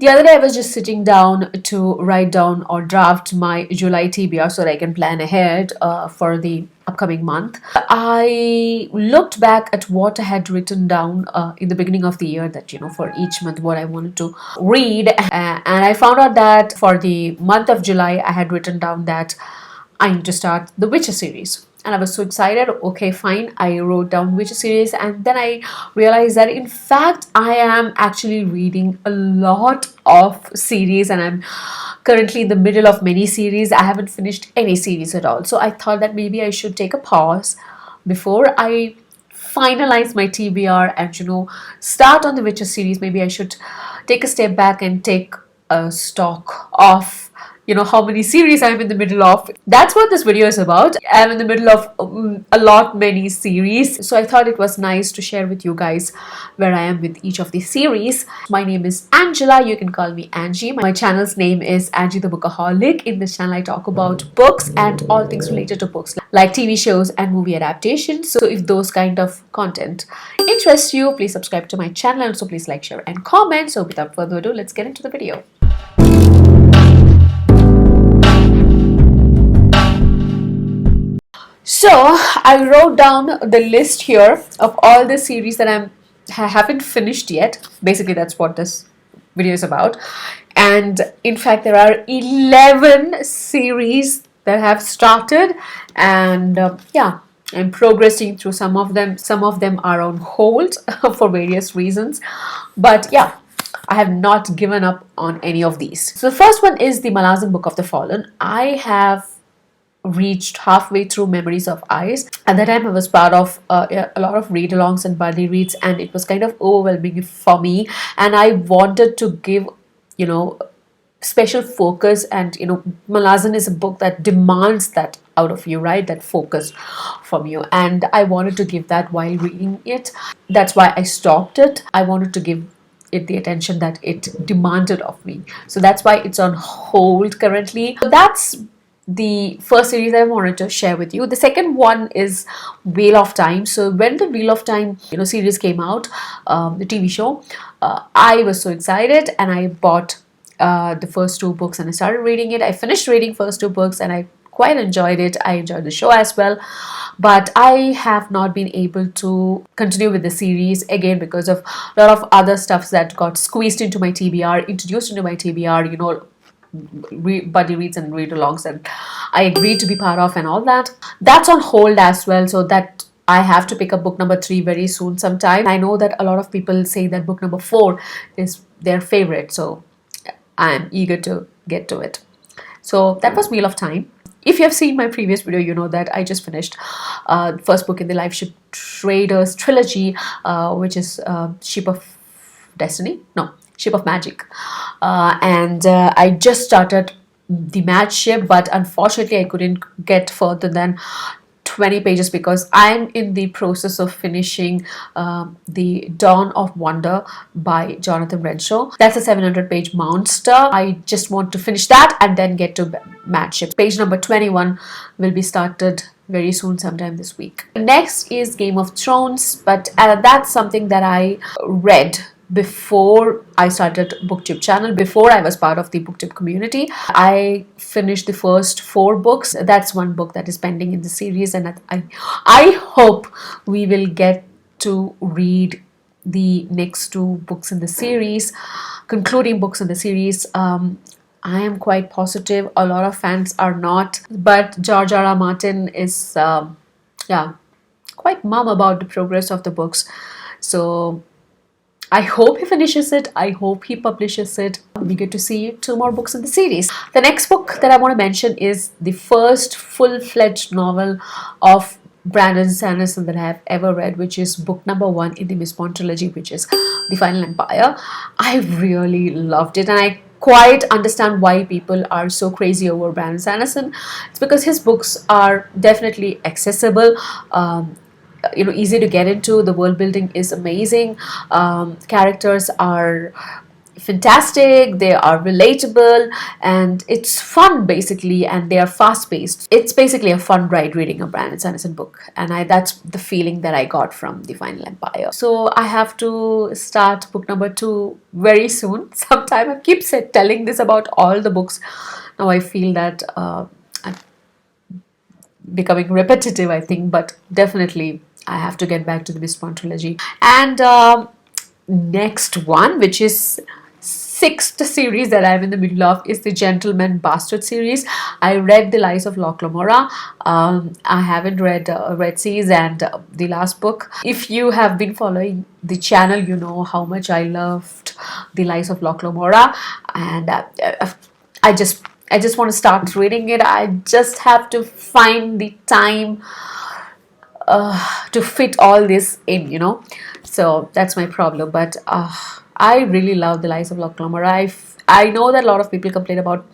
The other day I was just sitting down to write down or draft my July TBR so that I can plan ahead for the upcoming month. I looked back at what I had written down in the beginning of the year, that, for each month what I wanted to read, and I found out that for the month of July I had written down that I need to start the Witcher series. And I was so excited. Okay, fine. I wrote down Witcher series, and then I realized that in fact I am actually reading a lot of series, and I'm currently in the middle of many series. I haven't finished any series at all. So I thought that maybe I should take a pause before I finalize my TBR and start on the Witcher series. Maybe I should take a step back and take a stock of how many series I'm in the middle of. That's what this video is about. I'm in the middle of many series, so I thought it was nice to share with you guys where I am with each of these series. My name is Angela. You can call me Angie. My channel's name is Angie the Bookaholic. In this channel I talk about books and all things related to books, like TV shows and movie adaptations. So if those kind of content interests you, please subscribe to my channel, and also please like, share and comment. So without further ado, let's get into the video. So I wrote down the list here of all the series that I haven't finished yet. Basically, that's what this video is about. And in fact, there are 11 series that have started, and yeah, I'm progressing through some of them. Some of them are on hold for various reasons, but yeah, I have not given up on any of these. So the first one is the Malazan Book of the Fallen. I have reached halfway through Memories of Ice. At that time I was part of a lot of read-alongs and buddy reads, and it was kind of overwhelming for me, and I wanted to give special focus. And Malazan is a book that demands that out of you, right? That focus from you, and I wanted to give that while reading it. That's why I stopped it. I wanted to give it the attention that it demanded of me, so that's why it's on hold currently. That's the first series I wanted to share with you. The second one is Wheel of Time. So when the Wheel of Time series came out, the TV show, I was so excited, and I bought the first two books and I started reading it. I finished reading first two books and I quite enjoyed it. I enjoyed the show as well, but I have not been able to continue with the series again because of a lot of other stuff that got squeezed into my TBR, introduced into my TBR, buddy reads and read-alongs, and I agreed to be part of and all that. That's on hold as well, so that I have to pick up book number 3 very soon sometime. I know that a lot of people say that book number 4 is their favorite, so I'm eager to get to it. So that was Wheel of Time. If you have seen my previous video, you know that I just finished the first book in the Life Ship Traders trilogy, which is Ship of Destiny? No, Ship of Magic. And I just started the Mad Ship, but unfortunately I couldn't get further than 20 pages because I'm in the process of finishing the Dawn of Wonder by Jonathan Renshaw. That's a 700-page monster. I just want to finish that and then get to Mad Ship. Page number 21 will be started very soon, sometime this week. Next is Game of Thrones, but that's something that I read before I started BookTube channel, before I was part of the BookTube community. I finished the first 4 books. That's one book that is pending in the series, and I hope we will get to read the next 2 books in the series, concluding books in the series. I am quite positive a lot of fans are not, but George R.R. Martin is quite mum about the progress of the books. So I hope he finishes it. I hope he publishes it. We get to see 2 more books in the series. The next book that I want to mention is the first full-fledged novel of Brandon Sanderson that I have ever read, which is book number 1 in the Miss Bond trilogy, which is The Final Empire. I really loved it, and I quite understand why people are so crazy over Brandon Sanderson. It's because his books are definitely accessible, easy to get into. The world building is amazing. Characters are fantastic, they are relatable, and it's fun basically, and they are fast paced. It's basically a fun ride reading a Brandon Sanderson book, and that's the feeling that I got from The Final Empire. So I have to start book number 2 very soon sometime. I keep telling this about all the books. Now I feel that I'm becoming repetitive, I think, but definitely I have to get back to the Miss Bond trilogy. And next one, which is sixth series that I'm in the middle of, is the Gentleman Bastard series. I read The Lies of Locke Lamora. I haven't read Red Seas and the last book. If you have been following the channel, you know how much I loved The Lies of Locke Lamora, and I just want to start reading it. I just have to find the time to fit all this in, so that's my problem. But I really love The Lies of Locke Lamora. I know that a lot of people complain about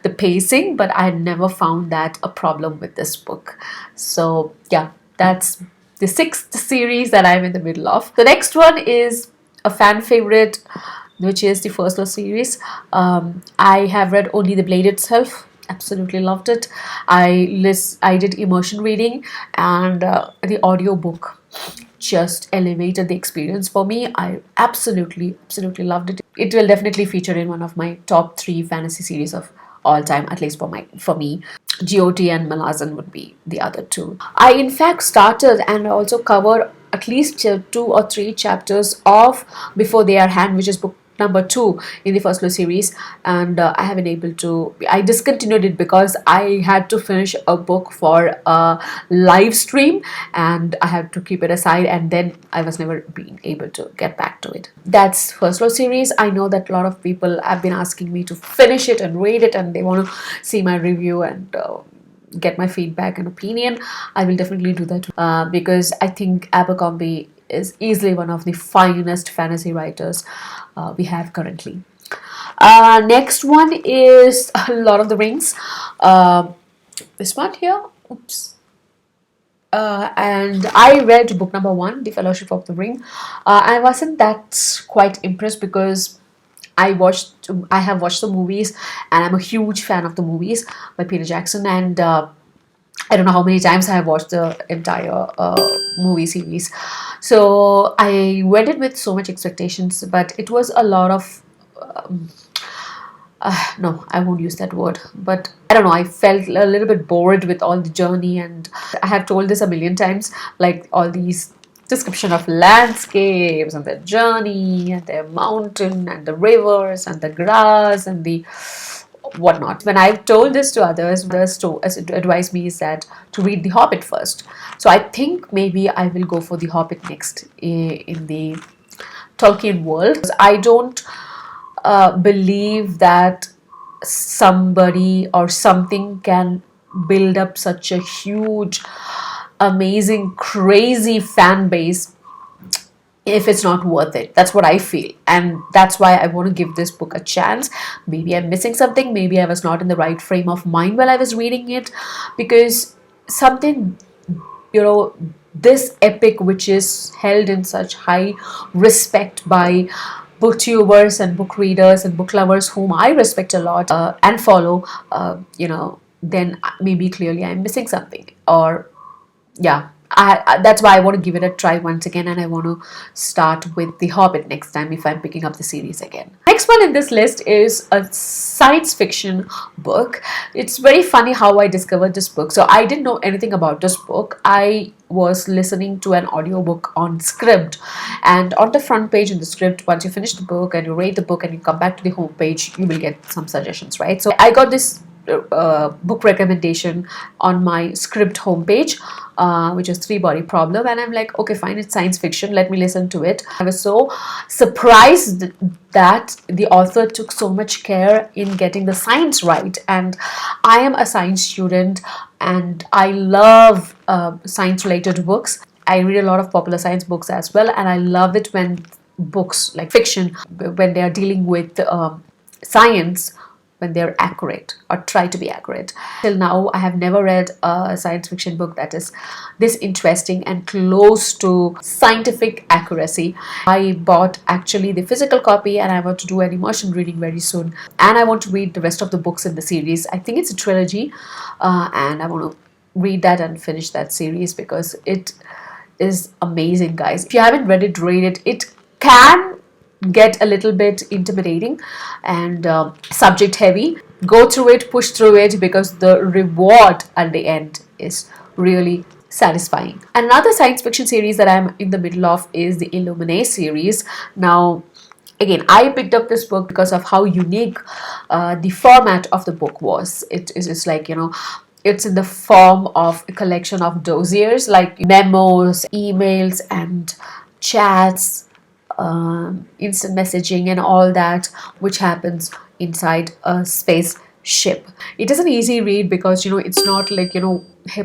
the pacing, but I never found that a problem with this book. So yeah, that's the sixth series that I'm in the middle of. The next one is a fan favorite, which is the First Law series. I have read only The Blade itself. Absolutely loved it. I did immersion reading, and the audiobook just elevated the experience for me. I absolutely loved it. It will definitely feature in one of my top 3 fantasy series of all time, at least for me. GOT and Malazan would be the other 2. I in fact started and also covered at least 2 or 3 chapters of Before They Are Hanged, which is book number 2 in the First Law series, and I haven't able to. I discontinued it because I had to finish a book for a live stream, and I had to keep it aside, and then I was never being able to get back to it. That's First Law series. I know that a lot of people have been asking me to finish it and read it, and they want to see my review and get my feedback and opinion. I will definitely do that because I think Abercrombie is easily one of the finest fantasy writers we have currently. Next one is Lord of the Rings. This one here. Oops. And I read book number 1, The Fellowship of the Ring. I wasn't that quite impressed because I have watched the movies, and I'm a huge fan of the movies by Peter Jackson, and I don't know how many times I have watched the entire movie series. So I went in with so much expectations, but it was a lot of no, I won't use that word, but I don't know, I felt a little bit bored with all the journey, and I have told this a million times, like all these description of landscapes and the journey and the mountain and the rivers and the grass and the whatnot. When I've told this to others, advise me is that to read The Hobbit first. So I think maybe I will go for The Hobbit next in the Tolkien world. I don't believe that somebody or something can build up such a huge, amazing, crazy fan base if it's not worth it. That's what I feel, and that's why I want to give this book a chance. Maybe I'm missing something, maybe I was not in the right frame of mind while I was reading it, because something, this epic, which is held in such high respect by booktubers and book readers and book lovers whom I respect a lot and follow, then maybe clearly I'm missing something, or yeah, that's why I want to give it a try once again, and I want to start with The Hobbit next time if I'm picking up the series again. Next one in this list is a science fiction book. It's very funny how I discovered this book. So I didn't know anything about this book. I was listening to an audiobook on Scribd, and on the front page in the Scribd, once you finish the book and you read the book and you come back to the home page, you will get some suggestions, right? So I got this book recommendation on my Scribd homepage, which is Three Body Problem, and I'm like, okay, fine, it's science fiction, let me listen to it. I was so surprised that the author took so much care in getting the science right, and I am a science student and I love science related books. I read a lot of popular science books as well, and I love it when books like fiction, when they are dealing with science, when they're accurate or try to be accurate. Till now, I have never read a science fiction book that is this interesting and close to scientific accuracy. I bought actually the physical copy, and I want to do an immersion reading very soon. And I want to read the rest of the books in the series. I think it's a trilogy, and I want to read that and finish that series because it is amazing, guys. If you haven't read it, read it. It can get a little bit intimidating and subject heavy. Go through it, push through it, because the reward at the end is really satisfying. Another science fiction series that I'm in the middle of is the TheIlluminae series. Now, again, I picked up this book because of how unique the format of the book was. It is just like, it's in the form of a collection of dossiers like memos, emails, and chats, instant messaging, and all that which happens inside a spaceship. It is an easy read because it's not like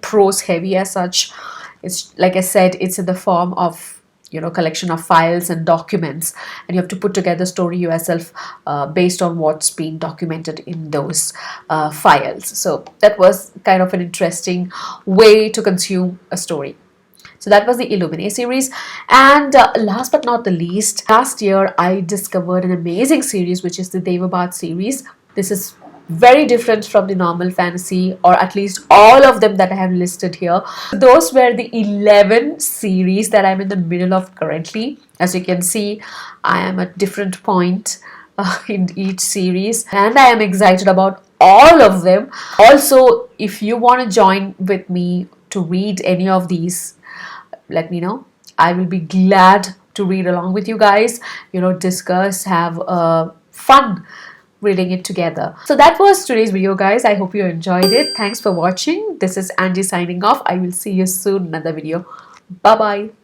prose heavy as such. It's like I said, it's in the form of collection of files and documents, and you have to put together story yourself based on what's being documented in those files. So that was kind of an interesting way to consume a story. So that was the TheIlluminae series. And last but not the least, last year I discovered an amazing series, which is the Devabad series. This is very different from the normal fantasy, or at least all of them that I have listed here. Those were the 11 series that I'm in the middle of currently. As you can see, I am at different point in each series, and I am excited about all of them. Also, if you want to join with me to read any of these, let me know. I will be glad to read along with you guys, discuss, have fun reading it together. So that was today's video, guys. I hope you enjoyed it. Thanks for watching. This is Angie signing off. I will see you soon in another video. Bye bye.